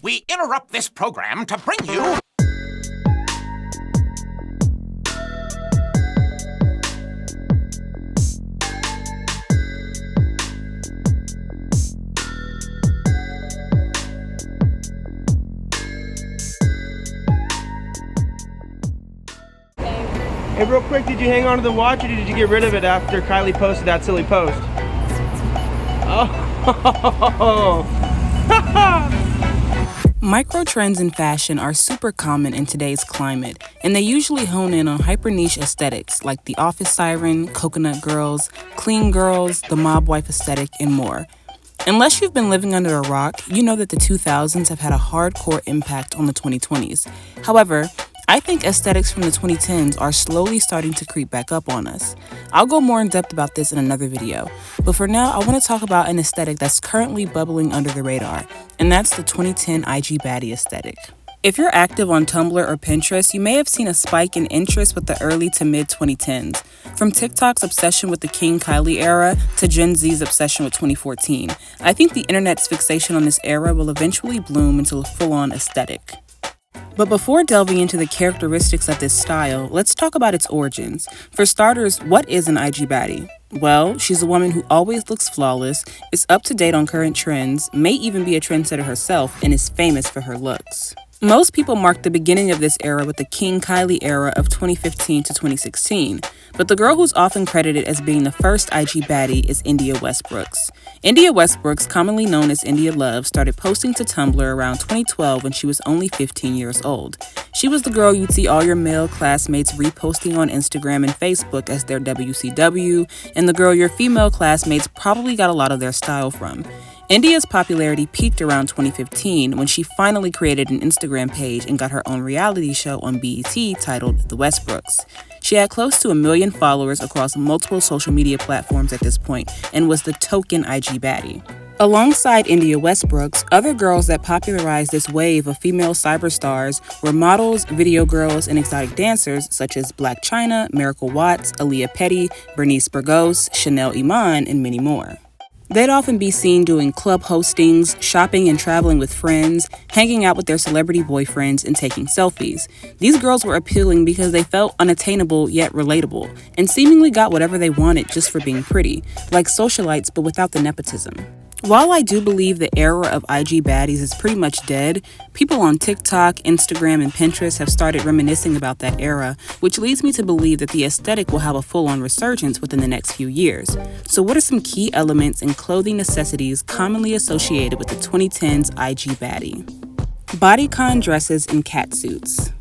We interrupt this program to bring you... Hey, real quick, did you hang on to the watch or did you get rid of it after Kylie posted that silly post? Oh! Micro trends in fashion are super common in today's climate, and they usually hone in on hyper-niche aesthetics like the office siren, coconut girls, clean girls, the mob wife aesthetic, and more. Unless you've been living under a rock, you know that the 2000s have had a hardcore impact on the 2020s. However, I think aesthetics from the 2010s are slowly starting to creep back up on us. I'll go more in depth about this in another video, but for now I want to talk about an aesthetic that's currently bubbling under the radar, and that's the 2010 IG Baddie aesthetic. If you're active on Tumblr or Pinterest, you may have seen a spike in interest with the early to mid 2010s. From TikTok's obsession with the King Kylie era to Gen Z's obsession with 2014. I think the internet's fixation on this era will eventually bloom into a full-on aesthetic. But before delving into the characteristics of this style, let's talk about its origins. For starters, what is an IG Baddie? Well, she's a woman who always looks flawless, is up to date on current trends, may even be a trendsetter herself, and is famous for her looks. Most people mark the beginning of this era with the King Kylie era of 2015 to 2016, but the girl who's often credited as being the first IG Baddie is India Westbrooks. India Westbrooks, commonly known as India Love, started posting to Tumblr around 2012 when she was only 15 years old. She was the girl you'd see all your male classmates reposting on Instagram and Facebook as their WCW, and the girl your female classmates probably got a lot of their style from. India's popularity peaked around 2015 when she finally created an Instagram page and got her own reality show on BET titled The Westbrooks. She had close to 1 million followers across multiple social media platforms at this point and was the token IG Baddie. Alongside India Westbrooks, other girls that popularized this wave of female cyberstars were models, video girls, and exotic dancers such as Blac Chyna, Miracle Watts, Aaliyah Petty, Bernice Burgos, Chanel Iman, and many more. They'd often be seen doing club hostings, shopping and traveling with friends, hanging out with their celebrity boyfriends, and taking selfies. These girls were appealing because they felt unattainable yet relatable, and seemingly got whatever they wanted just for being pretty, like socialites but without the nepotism. While I do believe the era of IG Baddies is pretty much dead, people on TikTok, Instagram, and Pinterest have started reminiscing about that era, which leads me to believe that the aesthetic will have a full-on resurgence within the next few years. So what are some key elements and clothing necessities commonly associated with the 2010s IG Baddie? Bodycon dresses and catsuits.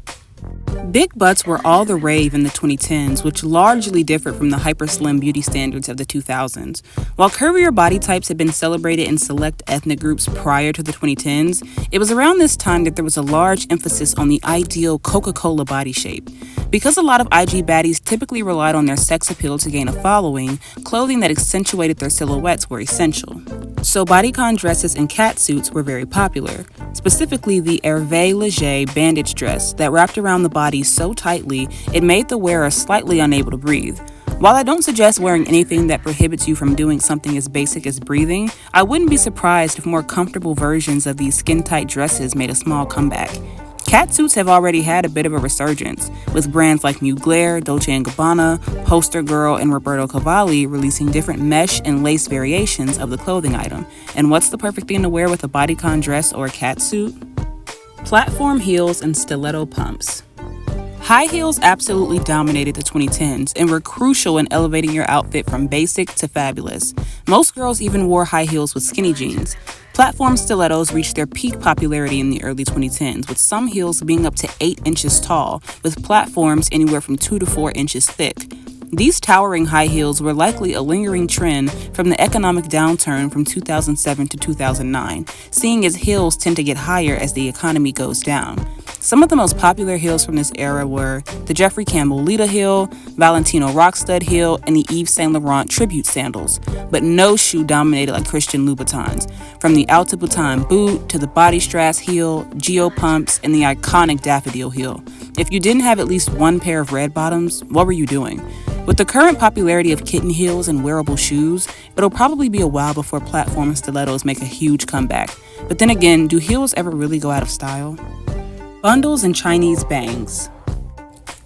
Big butts were all the rave in the 2010s, which largely differed from the hyper-slim beauty standards of the 2000s. While curvier body types had been celebrated in select ethnic groups prior to the 2010s, it was around this time that there was a large emphasis on the ideal Coca-Cola body shape. Because a lot of IG baddies typically relied on their sex appeal to gain a following, clothing that accentuated their silhouettes were essential. So bodycon dresses and catsuits were very popular, specifically the Hervé Leger bandage dress that wrapped around the body so tightly it made the wearer slightly unable to breathe. While I don't suggest wearing anything that prohibits you from doing something as basic as breathing, I wouldn't be surprised if more comfortable versions of these skin-tight dresses made a small comeback. Catsuits have already had a bit of a resurgence, with brands like Mugler, Dolce & Gabbana, Poster Girl, and Roberto Cavalli releasing different mesh and lace variations of the clothing item. And what's the perfect thing to wear with a bodycon dress or a catsuit? Platform heels and stiletto pumps. High heels absolutely dominated the 2010s and were crucial in elevating your outfit from basic to fabulous. Most girls even wore high heels with skinny jeans. Platform stilettos reached their peak popularity in the early 2010s, with some heels being up to 8 inches tall, with platforms anywhere from 2 to 4 inches thick. These towering high heels were likely a lingering trend from the economic downturn from 2007 to 2009, seeing as heels tend to get higher as the economy goes down. Some of the most popular heels from this era were the Jeffrey Campbell Lita heel, Valentino Rockstud heel, and the Yves Saint Laurent tribute sandals. But no shoe dominated like Christian Louboutins, from the Alta Boutin boot to the Body Strass heel, Geo pumps, and the iconic Daffodil heel. If you didn't have at least one pair of red bottoms, what were you doing? With the current popularity of kitten heels and wearable shoes, it'll probably be a while before platform and stilettos make a huge comeback. But then again, do heels ever really go out of style? Bundles and Chinese bangs.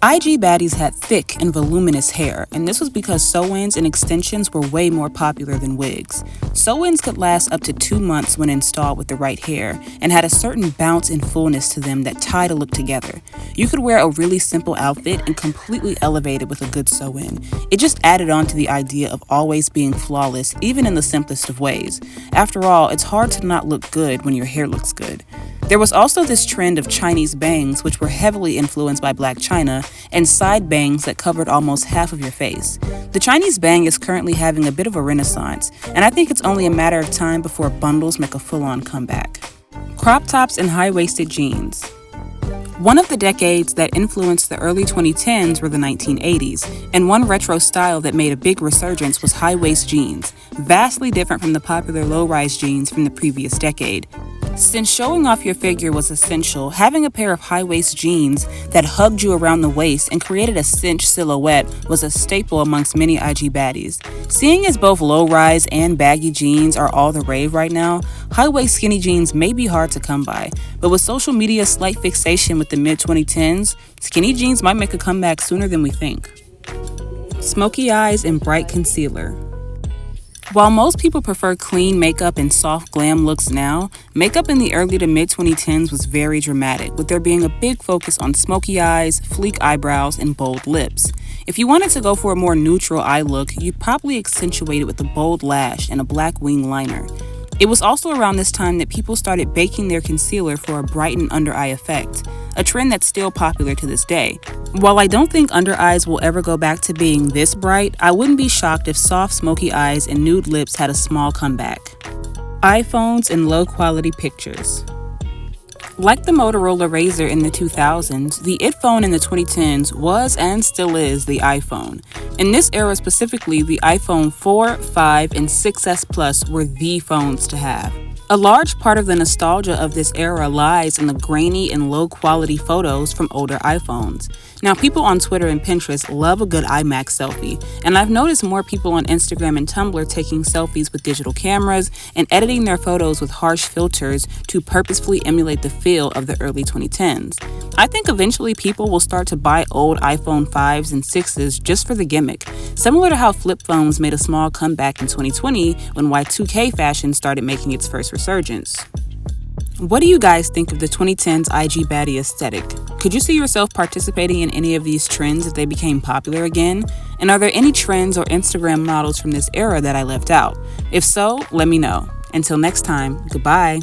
IG baddies had thick and voluminous hair, and this was because sew-ins and extensions were way more popular than wigs. Sew-ins could last up to 2 months when installed with the right hair, and had a certain bounce and fullness to them that tied a look together. You could wear a really simple outfit and completely elevate it with a good sew-in. It just added on to the idea of always being flawless, even in the simplest of ways. After all, it's hard to not look good when your hair looks good. There was also this trend of Chinese bangs, which were heavily influenced by Blac Chyna, and side bangs that covered almost half of your face. The Chinese bang is currently having a bit of a renaissance, and I think it's only a matter of time before bundles make a full-on comeback. Crop tops and high-waisted jeans. One of the decades that influenced the early 2010s were the 1980s, and one retro style that made a big resurgence was high-waist jeans, vastly different from the popular low-rise jeans from the previous decade. Since showing off your figure was essential, having a pair of high-waist jeans that hugged you around the waist and created a cinched silhouette was a staple amongst many IG baddies. Seeing as both low-rise and baggy jeans are all the rave right now, high-waist skinny jeans may be hard to come by, but with social media's slight fixation with the mid-2010s, skinny jeans might make a comeback sooner than we think. Smoky eyes and bright concealer. While most people prefer clean makeup and soft glam looks now, makeup in the early to mid-2010s was very dramatic, with there being a big focus on smoky eyes, sleek eyebrows, and bold lips. If you wanted to go for a more neutral eye look, you'd probably accentuate it with a bold lash and a black wing liner. It was also around this time that people started baking their concealer for a brightened under-eye effect, a trend that's still popular to this day. While I don't think under eyes will ever go back to being this bright, I wouldn't be shocked if soft smoky eyes and nude lips had a small comeback. iPhones and low-quality pictures. Like the Motorola Razr in the 2000s, the it phone in the 2010s was and still is the iPhone. In this era specifically, the iPhone 4, 5, and 6S Plus were the phones to have. A large part of the nostalgia of this era lies in the grainy and low-quality photos from older iPhones. Now, people on Twitter and Pinterest love a good IMAX selfie, and I've noticed more people on Instagram and Tumblr taking selfies with digital cameras and editing their photos with harsh filters to purposefully emulate the feel of the early 2010s. I think eventually people will start to buy old iPhone 5s and 6s just for the gimmick, similar to how flip phones made a small comeback in 2020 when Y2K fashion started making its first resurgence. What do you guys think of the 2010s IG baddie aesthetic? Could you see yourself participating in any of these trends if they became popular again? And are there any trends or Instagram models from this era that I left out? If so, let me know. Until next time, goodbye.